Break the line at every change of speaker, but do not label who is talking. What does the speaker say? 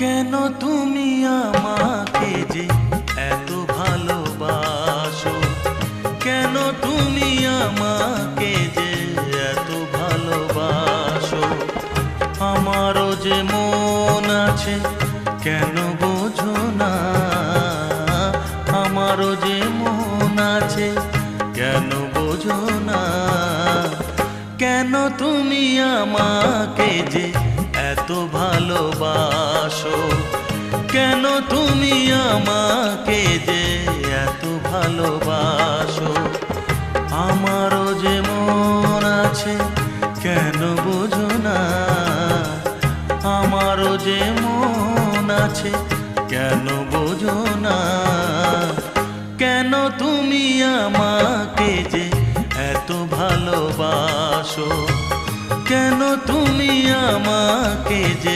কেন তুমি আমাকে যে এত ভালোবাসো, কেন তুমি আমাকে যে এত ভালোবাসো। আমারও যে মন আছে কেন বোঝো না, আমারও যে মন আছে কেন বোঝো না। কেন তুমি আমাকে যে এত ভালোবাসো, কেন তুমি আমাকে যে এত ভালোবাসো। আমারও যে মন আছে কেন বোঝো না, আমারও যে মন আছে কেন বোঝো না। কেন তুমি আমাকে যে এত ভালোবাসো, কেন তুমি আমাকে যে